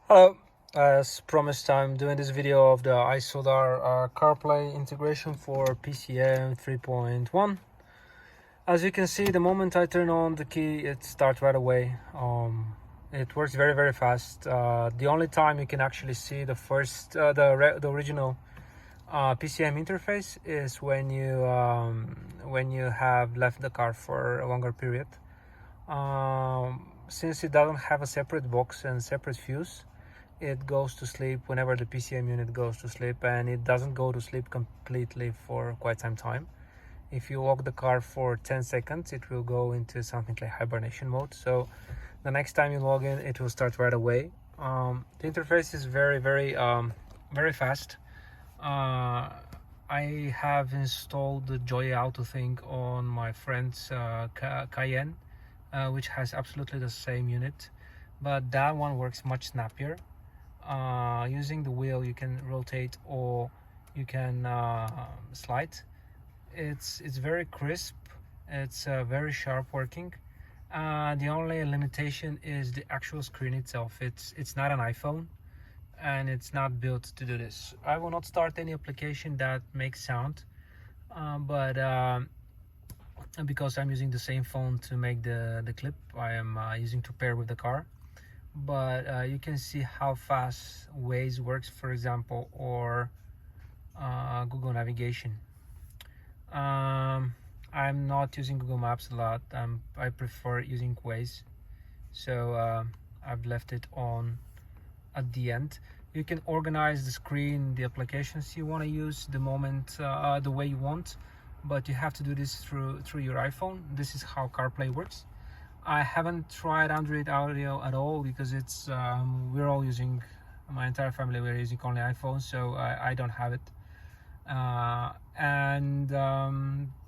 Hello, as promised, I'm doing this video of the Isudar Carplay integration for PCM 3.1. As you can see, the moment I turn on the key, it starts right away. It works very fast. The only time you can actually see the first, the original PCM interface is when you have left the car for a longer period. Since it doesn't have a separate box and separate fuse, it goes to sleep whenever the PCM unit goes to sleep, and it doesn't go to sleep completely for quite some time. If you lock the car for 10 seconds, it will go into something like hibernation mode. So the next time you log in, it will start right away. The interface is very fast. I have installed the Joy Auto thing on my friend's Cayenne, which has absolutely the same unit, but that one works much snappier. Using the wheel, you can rotate or you can slide. It's very crisp. It's very sharp working. The only limitation is the actual screen itself. It's not an iPhone, and it's not built to do this. I will not start any application that makes sound, but because I'm using the same phone to make the clip, I am using to pair with the car. But you can see how fast Waze works, for example, or Google navigation. I'm not using Google Maps a lot. I prefer using Waze, so I've left it on at the end. You can organize the screen, the applications you want to use the moment, the way you want, but you have to do this through your iPhone. This is how CarPlay works. I haven't tried Android Audio at all because it's we're all using, my entire family, we're using only iPhone, so I don't have it.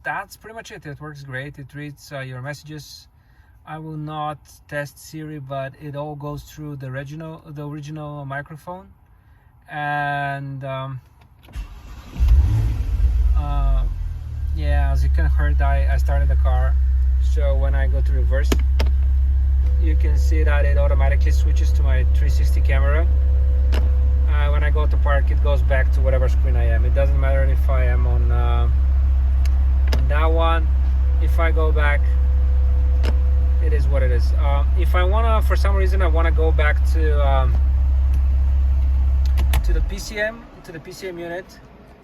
That's pretty much it. It works great. It reads your messages. I will not test Siri, but it all goes through the original microphone. And yeah, as you can heard, I started the car. So when I go to reverse, you can see that it automatically switches to my 360 camera. When I go to park, it goes back to whatever screen I am. It doesn't matter if I am on that one. If I go back, it is what it is. If I wanna, for some reason, I wanna go back to the PCM unit.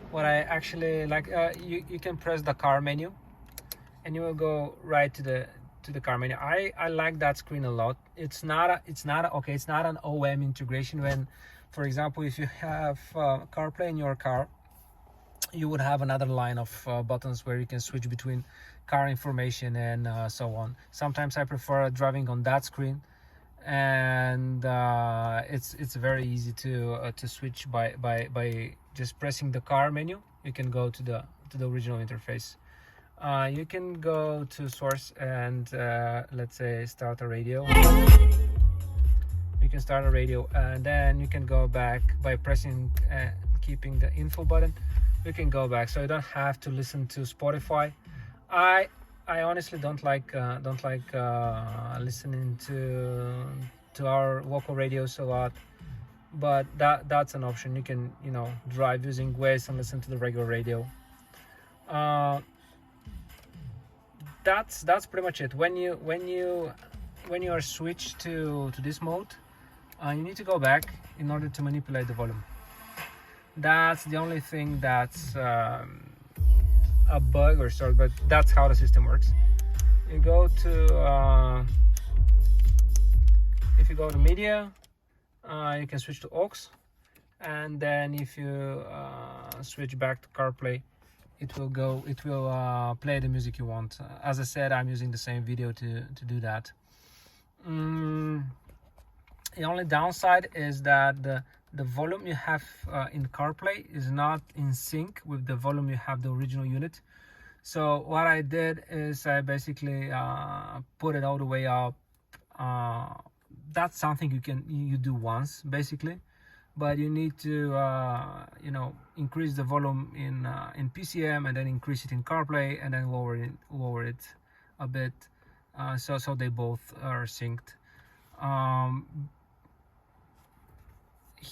What I actually like, you can press the car menu, and you will go right to the car menu. I like that screen a lot. It's not an OM integration. When, for example, if you have CarPlay in your car, you would have another line of buttons where you can switch between car information and so on. Sometimes I prefer driving on that screen, and it's very easy to switch by just pressing the car menu. You can go to the original interface. You can go to source and let's say start a radio. You can start a radio, and then you can go back by pressing keeping the info button. You can go back, so you don't have to listen to Spotify. I honestly don't like listening to our local radios a lot, but that's an option. You can drive using Waze and listen to the regular radio. That's pretty much it. When you are switched to this mode, you need to go back in order to manipulate the volume. That's the only thing that's a bug or sort, but that's how the system works. You go to if you go to media, you can switch to aux, and then if you switch back to CarPlay, it will play the music you want. As I said, I'm using the same video to do that. The only downside is that the volume you have in CarPlay is not in sync with the volume you have the original unit. So what I did is I basically put it all the way up. That's something you do once basically, but you need to increase the volume in PCM, and then increase it in CarPlay, and then lower it a bit, so they both are synced.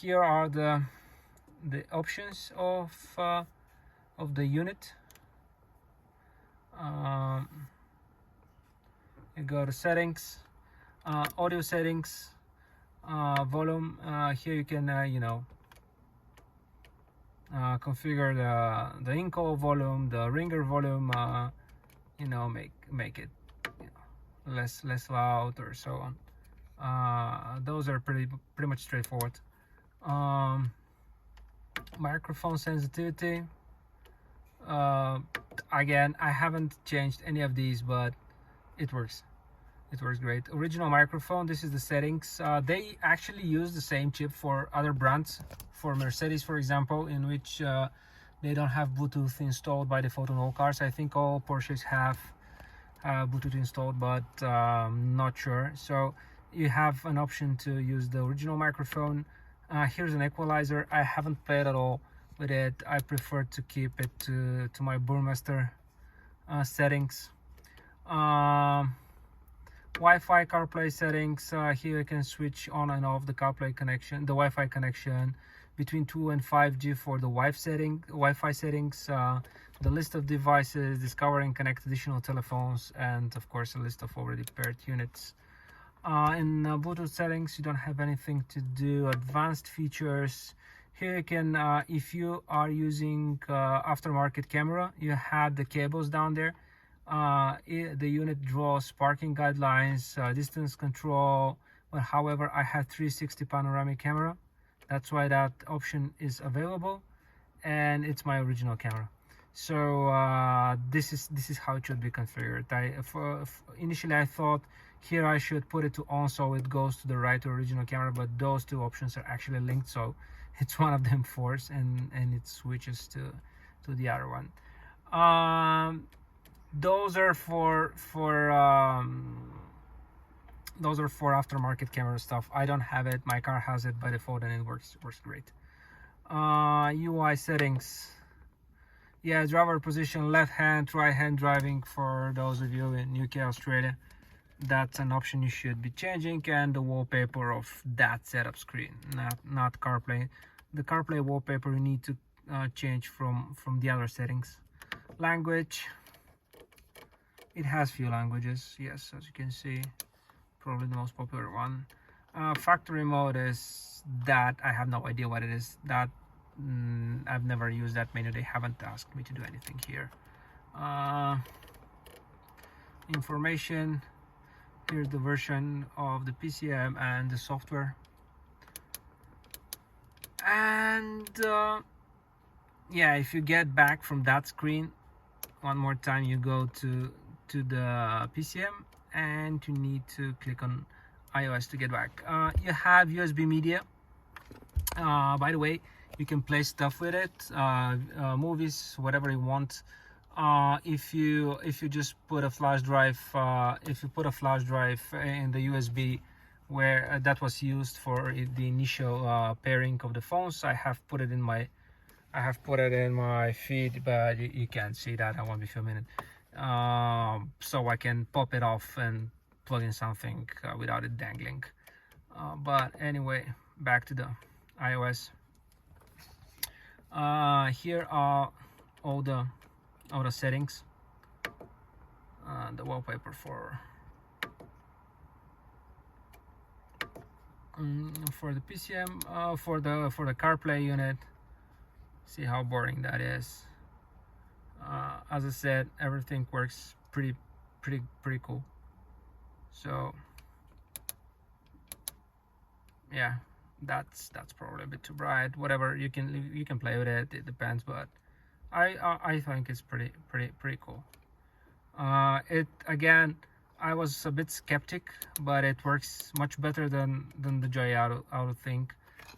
Here are the options of the unit. You go to settings, audio settings, volume. Here you can configure the in-call volume, the ringer volume, make it less loud or so on. Those are pretty much straightforward. Microphone sensitivity, again, I haven't changed any of these, but it works great. Original microphone, this is the settings. They actually use the same chip for other brands, for Mercedes for example, in which they don't have Bluetooth installed by default on all cars. I think all Porsches have Bluetooth installed, but not sure. So you have an option to use the original microphone. Here's an equalizer. I haven't played at all with it. I prefer to keep it to my Burmester settings. Wi-Fi CarPlay settings. Here you can switch on and off the CarPlay connection, the Wi-Fi connection between 2 and 5G for the Wi-Fi settings. The list of devices, discover and connect additional telephones, and of course a list of already paired units. In Bluetooth settings, you don't have anything to do. Advanced features. Here you can, if you are using aftermarket camera, you had the cables down there. The unit draws parking guidelines, distance control, but however I have 360 panoramic camera. That's why that option is available, and it's my original camera. So this is how it should be configured. Initially I thought here I should put it to on so it goes to the right to original camera, but those two options are actually linked, so it's one of them forced and it switches to the other one. Those are for aftermarket camera stuff. I don't have it. My car has it by default and it works great. UI settings. Yeah, driver position, left hand, right hand driving for those of you in UK, Australia. That's an option you should be changing, and the wallpaper of that setup screen, not CarPlay. The CarPlay wallpaper you need to change from the other settings. Language. It has few languages, yes, as you can see, probably the most popular one. Factory mode is that I have no idea what it is. That I've never used that menu. They haven't asked me to do anything here. Information. Here's the version of the PCM and the software. And yeah, if you get back from that screen, one more time you go to the PCM and you need to click on iOS to get back. You have USB media. By the way, you can play stuff with it, movies, whatever you want. If you just put a flash drive, if you put a flash drive in the USB where that was used for the initial pairing of the phones, I have put it in my feed, but you can't see that. I won't be filming it, so I can pop it off and plug in something without it dangling. But anyway, back to the iOS. Here are all the settings. The wallpaper for the PCM, for the CarPlay unit. See how boring that is. As I said, everything works pretty cool. So yeah, that's probably a bit too bright. Whatever, you can play with it. It depends, but I think it's pretty cool. It again, I was a bit skeptic, but it works much better than the Joy Auto thing.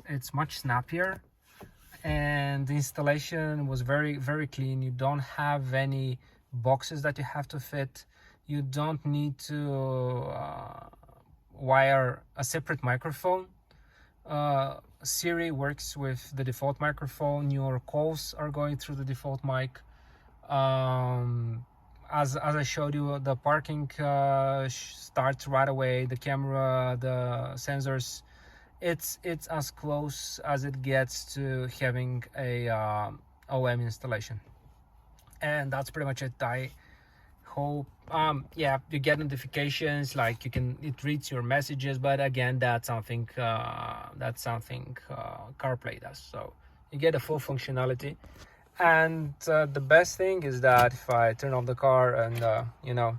It's much snappier, and the installation was very clean. You don't have any boxes that you have to fit. You don't need to wire a separate microphone. Siri works with the default microphone. Your calls are going through the default mic. As I showed you, the parking starts right away. The camera, the sensors, it's as close as it gets to having a OM installation. And that's pretty much it. I hope yeah, you get notifications, like it reads your messages, but again, that's something CarPlay does, so you get a full functionality. And the best thing is that if I turn off the car and you know,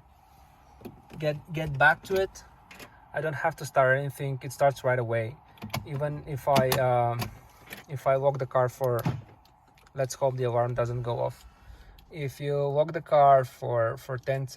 get back to it, I don't have to start anything. It starts right away. Even if I lock the car for, let's hope the alarm doesn't go off. If you lock the car for 10 seconds